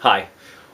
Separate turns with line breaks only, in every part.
Hi,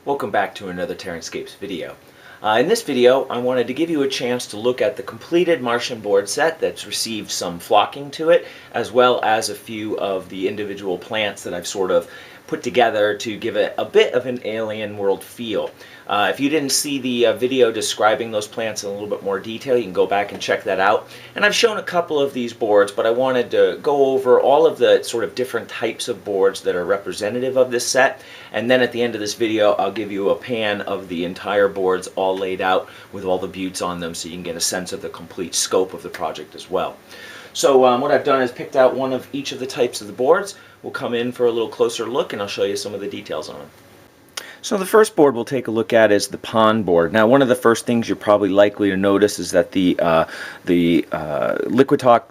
welcome back to another TerranScapes video. In this video, I wanted to give you a chance to look at the completed Martian board set that's received some flocking to it, as well as a few of the individual plants that I've sort of put together to give it a bit of an alien world feel. If you didn't see the video describing those plants in a little bit more detail, you can go back and check that out. And I've shown a couple of these boards, but I wanted to go over all of the sort of different types of boards that are representative of this set. And then at the end of this video, I'll give you a pan of the entire boards all laid out with all the buttes on them so you can get a sense of the complete scope of the project as well. So what I've done is picked out one of each of the types of the boards. We'll come in for a little closer look and I'll show you some of the details on them. So the first board we'll take a look at is the pond board. Now, one of the first things you're probably likely to notice is that the Liquitex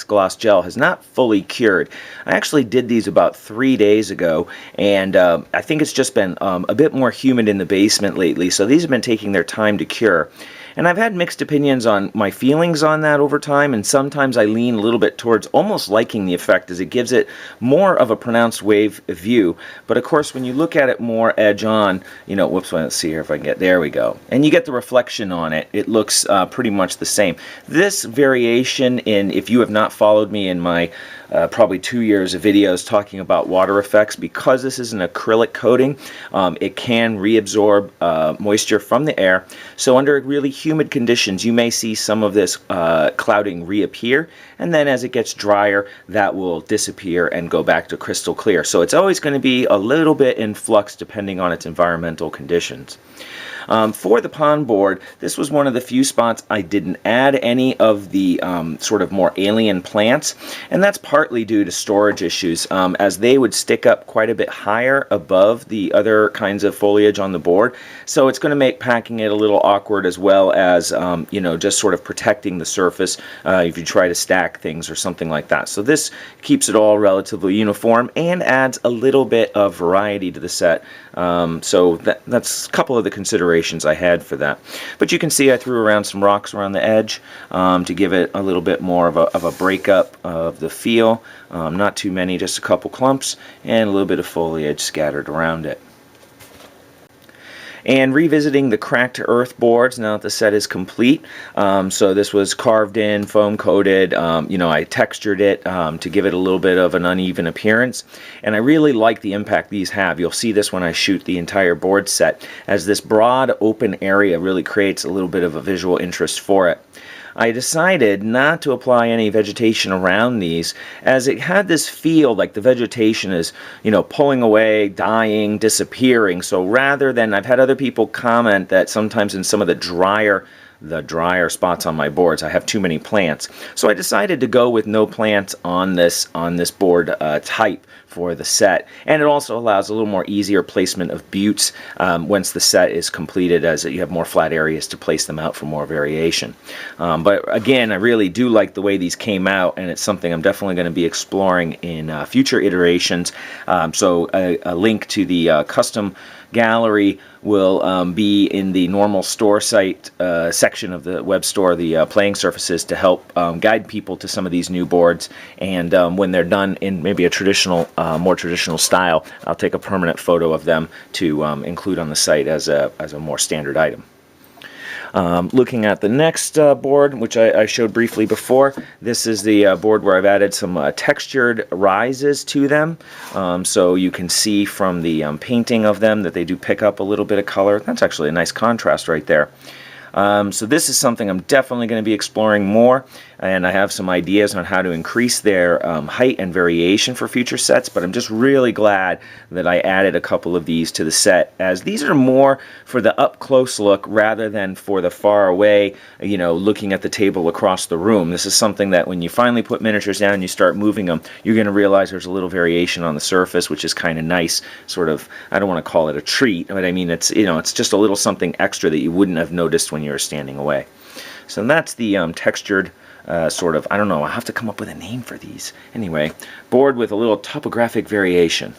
gloss gel has not fully cured. I actually did these about 3 days ago, and I think it's just been a bit more humid in the basement lately, so these have been taking their time to cure. And I've had mixed opinions on my feelings on that over time, and sometimes I lean a little bit towards almost liking the effect as it gives it more of a pronounced wave view. But of course, when you look at it more edge on, you know, whoops, let's see here if I can get, there we go. And you get the reflection on it. It looks pretty much the same. This variation in, if you have not followed me in my probably 2 years of videos talking about water effects, because this is an acrylic coating, it can reabsorb moisture from the air. So under really humid conditions, you may see some of this clouding reappear, and then as it gets drier, that will disappear and go back to crystal clear. So it's always going to be a little bit in flux depending on its environmental conditions. For the pond board, this was one of the few spots I didn't add any of the sort of more alien plants, and that's partly due to storage issues, as they would stick up quite a bit higher above the other kinds of foliage on the board. So it's going to make packing it a little awkward, as well as you know, just sort of protecting the surface if you try to stack things or something like that. So this keeps it all relatively uniform and adds a little bit of variety to the set. So that's a couple of the considerations I had for that. But you can see I threw around some rocks around the edge to give it a little bit more of a breakup of the feel. Not too many, just a couple clumps, and a little bit of foliage scattered around it. And revisiting the cracked earth boards now that the set is complete. So this was carved in, foam coated. You know, I textured it to give it a little bit of an uneven appearance. And I really like the impact these have. You'll see this when I shoot the entire board set, as this broad open area really creates a little bit of a visual interest for it. I decided not to apply any vegetation around these, as it had this feel like the vegetation is, you know, pulling away, dying, disappearing. So rather than, I've had other people comment that sometimes in some of the drier spots on my boards, I have too many plants. So I decided to go with no plants on this board type for the set, and it also allows a little more easier placement of buttes once the set is completed, as you have more flat areas to place them out for more variation. But again, I really do like the way these came out, and it's something I'm definitely going to be exploring in future iterations. So a link to the custom gallery will be in the normal store site section of the web store, the playing surfaces, to help guide people to some of these new boards. And when they're done in maybe a traditional, more traditional style, I'll take a permanent photo of them to include on the site as a more standard item. Looking at the next board, which I showed briefly before, this is the board where I've added some textured rises to them. So you can see from the painting of them that they do pick up a little bit of color. That's actually a nice contrast right there. So this is something I'm definitely going to be exploring more, and I have some ideas on how to increase their height and variation for future sets, but I'm just really glad that I added a couple of these to the set, as these are more for the up-close look rather than for the far away, you know, looking at the table across the room. This is something that when you finally put miniatures down and you start moving them, you're going to realize there's a little variation on the surface, which is kind of nice, sort of, I don't want to call it a treat, but I mean, it's, you know, it's just a little something extra that you wouldn't have noticed when you were standing away. So that's the textured sort of, I don't know, I'll have to come up with a name for these. Anyway, board with a little topographic variation.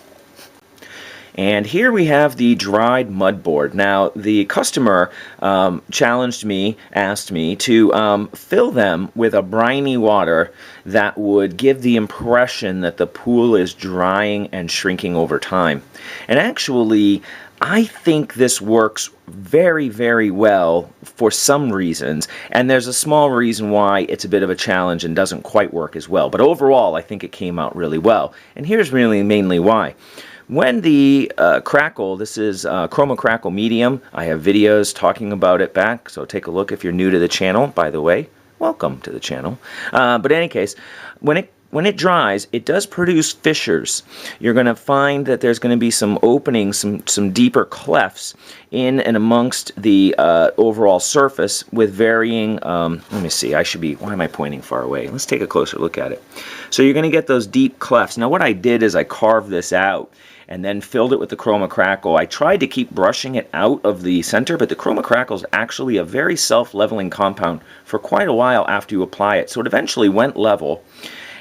And here we have the dried mud board. Now, the customer asked me to fill them with a briny water that would give the impression that the pool is drying and shrinking over time. And actually, I think this works very, very well for some reasons, and there's a small reason why it's a bit of a challenge and doesn't quite work as well. But overall, I think it came out really well. And here's really mainly why. When the crackle, this is Chroma Crackle Medium. I have videos talking about it back, so take a look if you're new to the channel. By the way, welcome to the channel. But in any case, when it dries, it does produce fissures. You're going to find that there's going to be some openings, some deeper clefts in and amongst the overall surface with varying, let me see, why am I pointing far away? Let's take a closer look at it. So you're going to get those deep clefts. Now what I did is I carved this out and then filled it with the Chroma Crackle. I tried to keep brushing it out of the center, but the Chroma Crackle is actually a very self-leveling compound for quite a while after you apply it. So it eventually went level.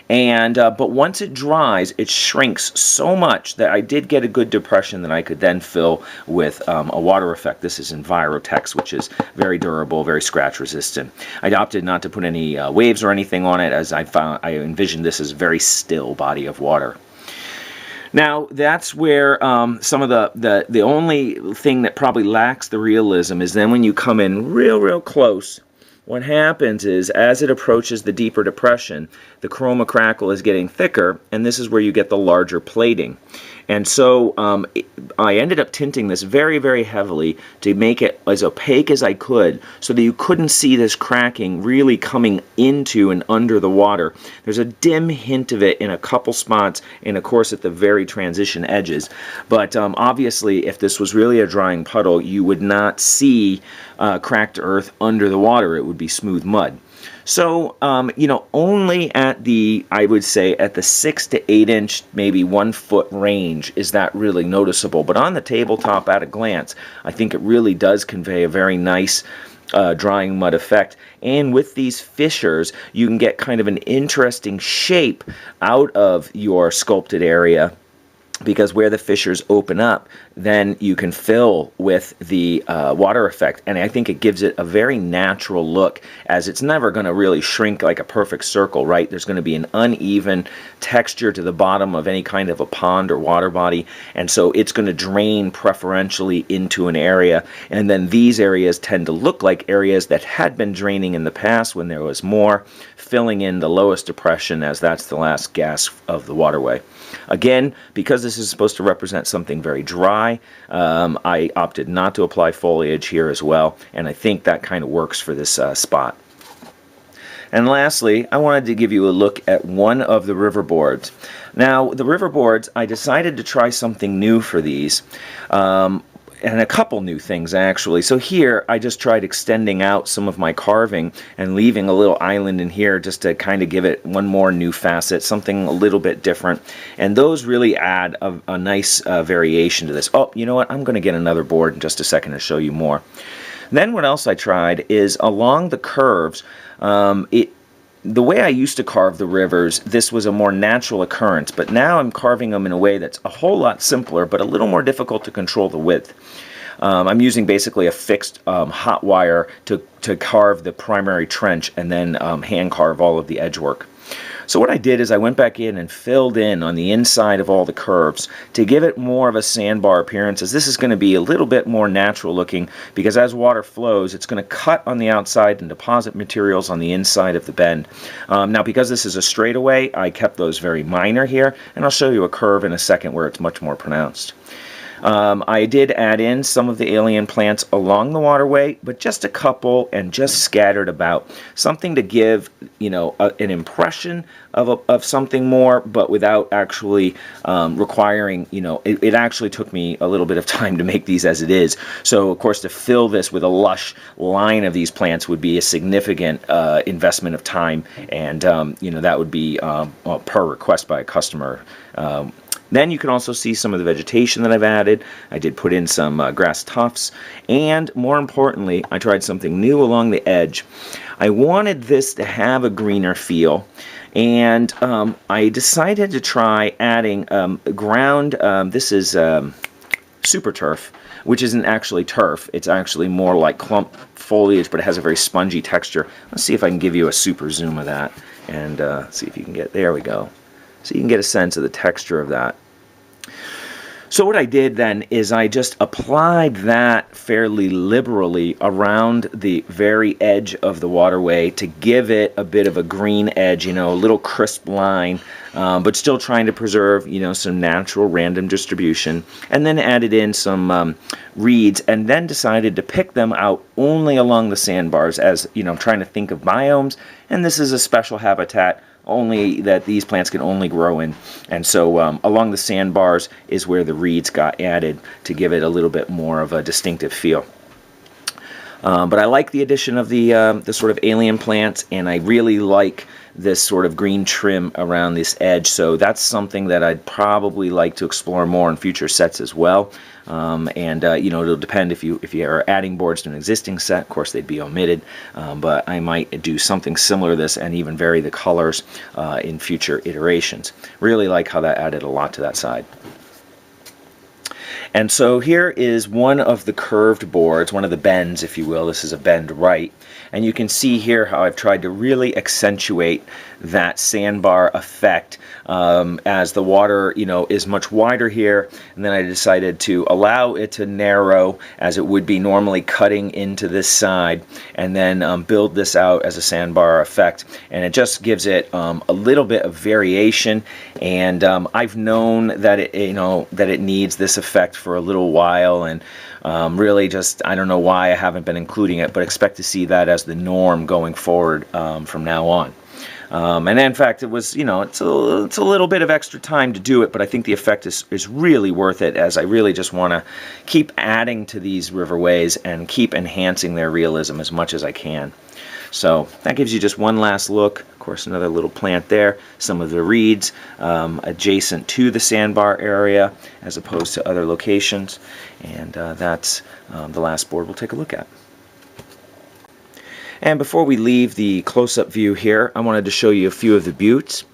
And but once it dries, it shrinks so much that I did get a good depression that I could then fill with a water effect. This is Envirotex, which is very durable, very scratch resistant. I opted not to put any waves or anything on it, as I envisioned this as a very still body of water. Now, that's where some of the only thing that probably lacks the realism is then when you come in real close, what happens is as it approaches the deeper depression, the Chroma Crackle is getting thicker, and this is where you get the larger plating. And so I ended up tinting this very heavily to make it as opaque as I could so that you couldn't see this cracking really coming into and under the water. There's a dim hint of it in a couple spots and of course at the very transition edges. But obviously if this was really a drying puddle, you would not see cracked earth under the water. It would be smooth mud. So, you know, only at the, I would say, at the 6 to 8 inch, maybe 1 foot range is that really noticeable. But on the tabletop at a glance, I think it really does convey a very nice drying mud effect. And with these fissures, you can get kind of an interesting shape out of your sculpted area, because where the fissures open up, then you can fill with the water effect. And I think it gives it a very natural look, as it's never going to really shrink like a perfect circle, right? There's going to be an uneven texture to the bottom of any kind of a pond or water body, and so it's going to drain preferentially into an area. And then these areas tend to look like areas that had been draining in the past when there was more, filling in the lowest depression, as that's the last gas of the waterway. Again, because this is supposed to represent something very dry, I opted not to apply foliage here as well, and I think that kind of works for this spot. And lastly, I wanted to give you a look at one of the river boards. Now, the river boards, I decided to try something new for these. And a couple new things actually. So here I just tried extending out some of my carving and leaving a little island in here just to kind of give it one more new facet, something a little bit different. And those really add a nice variation to this. Oh, you know what? I'm going to get another board in just a second to show you more. Then what else I tried is along the curves, the way I used to carve the rivers, this was a more natural occurrence, but now I'm carving them in a way that's a whole lot simpler, but a little more difficult to control the width. I'm using basically a fixed hot wire to carve the primary trench and then hand carve all of the edge work. So what I did is I went back in and filled in on the inside of all the curves to give it more of a sandbar appearance, as this is going to be a little bit more natural looking, because as water flows, it's going to cut on the outside and deposit materials on the inside of the bend. Now, because this is a straightaway, I kept those very minor here, and I'll show you a curve in a second where it's much more pronounced. I did add in some of the alien plants along the waterway, but just a couple and just scattered about. Something to give, you know, an impression of something more, but without actually requiring, you know, it actually took me a little bit of time to make these as it is. So, of course, to fill this with a lush line of these plants would be a significant investment of time, and, you know, that would be per request by a customer. Then you can also see some of the vegetation that I've added. I did put in some grass tufts, and more importantly, I tried something new along the edge. I wanted this to have a greener feel, and I decided to try adding ground, this is super turf, which isn't actually turf. It's actually more like clump foliage, but it has a very spongy texture. Let's see if I can give you a super zoom of that, and see if you can get, there we go. So you can get a sense of the texture of that. So what I did then is I just applied that fairly liberally around the very edge of the waterway to give it a bit of a green edge, you know, a little crisp line, but still trying to preserve, you know, some natural random distribution. And then added in some reeds, and then decided to pick them out only along the sandbars, as, you know, trying to think of biomes. And this is a special habitat only that these plants can only grow in, and so along the sandbars is where the reeds got added to give it a little bit more of a distinctive feel. But I like the addition of the sort of alien plants, and I really like this sort of green trim around this edge, so that's something that I'd probably like to explore more in future sets as well. You know, it'll depend if you are adding boards to an existing set. Of course, they'd be omitted, but I might do something similar to this and even vary the colors in future iterations. Really like how that added a lot to that side. And so here is one of the curved boards, one of the bends, if you will. This is a bend right. And you can see here how I've tried to really accentuate that sandbar effect as the water, you know, is much wider here. And then I decided to allow it to narrow as it would be normally cutting into this side, and then build this out as a sandbar effect. And it just gives it a little bit of variation. And I've known that it, you know, that it needs this effect for a little while, and really just, I don't know why I haven't been including it, but expect to see that as the norm going forward from now on. And in fact, it was, you know, it's a little bit of extra time to do it, but I think the effect is really worth it, as I really just want to keep adding to these riverways and keep enhancing their realism as much as I can. So that gives you just one last look. Of course, another little plant there, some of the reeds adjacent to the sandbar area as opposed to other locations, and that's the last board we'll take a look at. And before we leave the close-up view here, I wanted to show you a few of the buttes.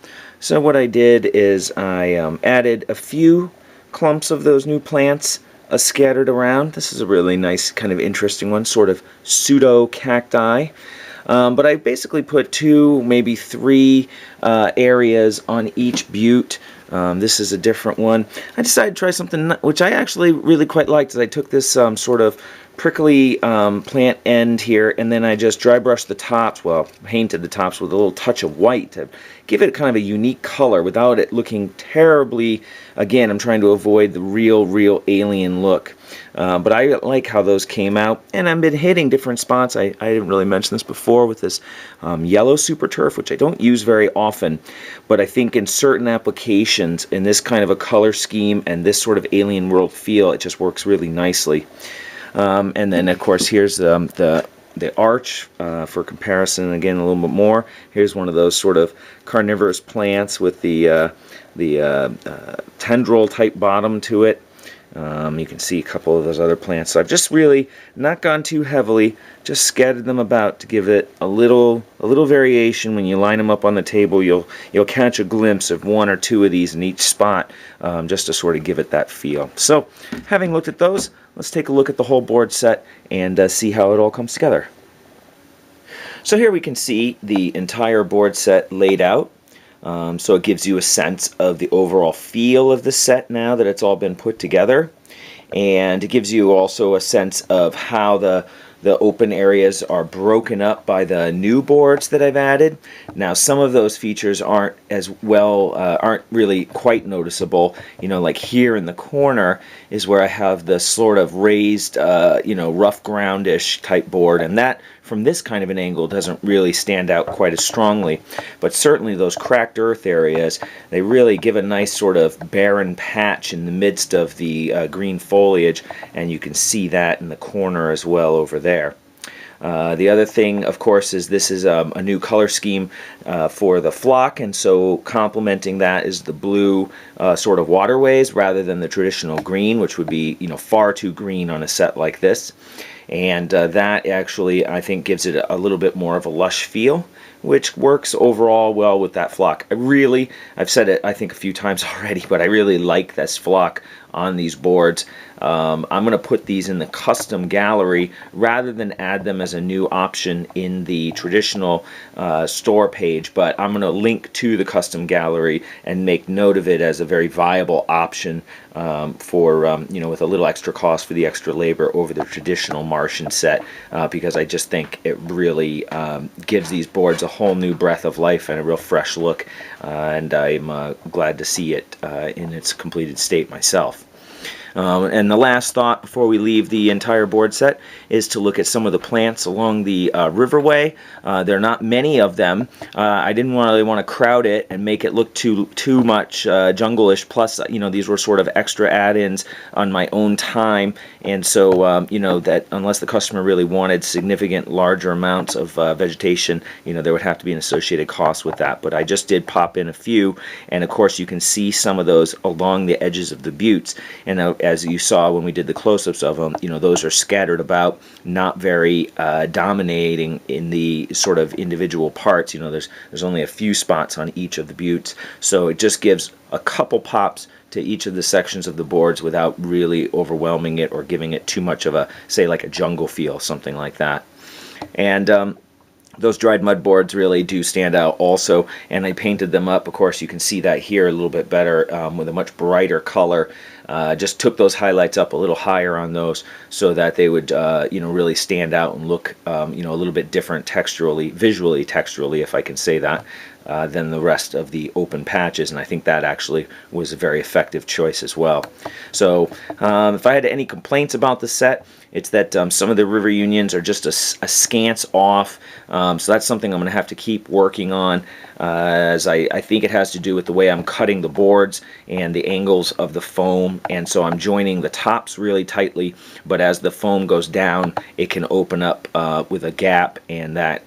So what I did is I added a few clumps of those new plants scattered around. This is a really nice, kind of interesting one, sort of pseudo-cacti. But I basically put 2, maybe 3 areas on each butte. This is a different one. I decided to try something which I actually really quite liked. Is I took this sort of prickly plant end here, and then I just dry brushed the tops, well, painted the tops with a little touch of white to give it kind of a unique color without it looking terribly, again, I'm trying to avoid the real alien look. But I like how those came out, and I've been hitting different spots. I didn't really mention this before with this yellow super turf, which I don't use very often, but I think in certain applications, in this kind of a color scheme and this sort of alien world feel, it just works really nicely. And then, of course, here's the arch for comparison. Again, a little bit more. Here's one of those sort of carnivorous plants with the tendril type bottom to it. You can see a couple of those other plants. So I've just really not gone too heavily, just scattered them about to give it a little variation. When you line them up on the table, you'll catch a glimpse of 1 or 2 of these in each spot, just to sort of give it that feel. So, having looked at those, let's take a look at the whole board set and see how it all comes together. So here we can see the entire board set laid out. So it gives you a sense of the overall feel of the set now that it's all been put together. And it gives you also a sense of how the open areas are broken up by the new boards that I've added. Now, some of those features aren't as well, aren't really quite noticeable. You know, like here in the corner is where I have the sort of raised, you know, rough groundish type board, and that from this kind of an angle doesn't really stand out quite as strongly. But certainly those cracked earth areas, they really give a nice sort of barren patch in the midst of the green foliage, and you can see that in the corner as well over there. The other thing, of course, is this is a new color scheme for the flock, and so complementing that is the blue sort of waterways rather than the traditional green, which would be, you know, far too green on a set like this. And that actually, I think, gives it a little bit more of a lush feel, which works overall well with that flock. I've said it I think a few times already, but I really like this flock on these boards. I'm going to put these in the custom gallery rather than add them as a new option in the traditional store page, but I'm going to link to the custom gallery and make note of it as a very viable option for with a little extra cost for the extra labor over the traditional Martian set, because I just think it really gives these boards a whole new breath of life and a real fresh look, and I'm glad to see it in its completed state myself. And the last thought before we leave the entire board set is to look at some of the plants along the riverway. There are not many of them. I didn't really want to crowd it and make it look too much jungle-ish. Plus, these were sort of extra add-ins on my own time, and so that unless the customer really wanted significant larger amounts of vegetation, there would have to be an associated cost with that. But I just did pop in a few, and of course you can see some of those along the edges of the buttes, and as you saw when we did the close-ups of them, those are scattered about, not very dominating in the sort of individual parts. There's only a few spots on each of the buttes, so it just gives a couple pops to each of the sections of the boards without really overwhelming it or giving it too much of a, say, like a jungle feel, something like that. And those dried mud boards really do stand out also, and I painted them up. Of course, you can see that here a little bit better with a much brighter color. Just took those highlights up a little higher on those so that they would really stand out and look a little bit different visually texturally, if I can say that, than the rest of the open patches, and I think that actually was a very effective choice as well. So if I had any complaints about the set, it's that some of the river unions are just a scant off, so that's something I'm going to have to keep working on, as I think it has to do with the way I'm cutting the boards and the angles of the foam, and so I'm joining the tops really tightly, but as the foam goes down it can open up with a gap, and that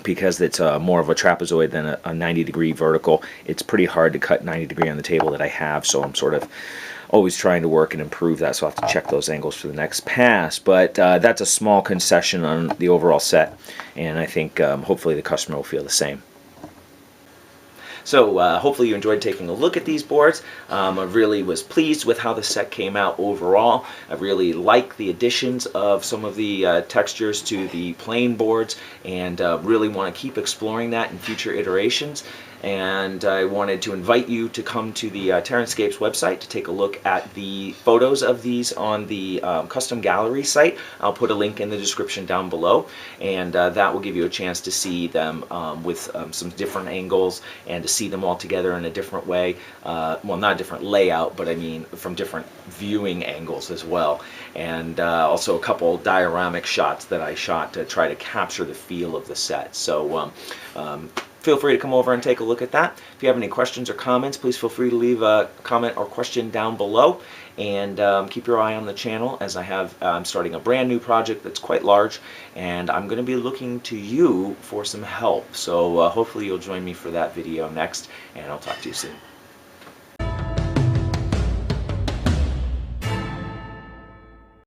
because it's more of a trapezoid than a 90-degree vertical, it's pretty hard to cut 90-degree on the table that I have, so I'm sort of always trying to work and improve that, so I'll have to check those angles for the next pass. But that's a small concession on the overall set, and I think hopefully the customer will feel the same. So hopefully you enjoyed taking a look at these boards. I really was pleased with how the set came out overall. I really like the additions of some of the textures to the plain boards, and really want to keep exploring that in future iterations. And I wanted to invite you to come to the TerranScapes website to take a look at the photos of these on the custom gallery site. I'll put a link in the description down below, and that will give you a chance to see them with some different angles, and to see them all together in a different way. Well, not a different layout, but I mean from different viewing angles as well. And also a couple dioramic shots that I shot to try to capture the feel of the set. So feel free to come over and take a look at that. If you have any questions or comments, please feel free to leave a comment or question down below. And keep your eye on the channel, as I'm starting a brand new project that's quite large, and I'm going to be looking to you for some help. So hopefully you'll join me for that video next, and I'll talk to you soon.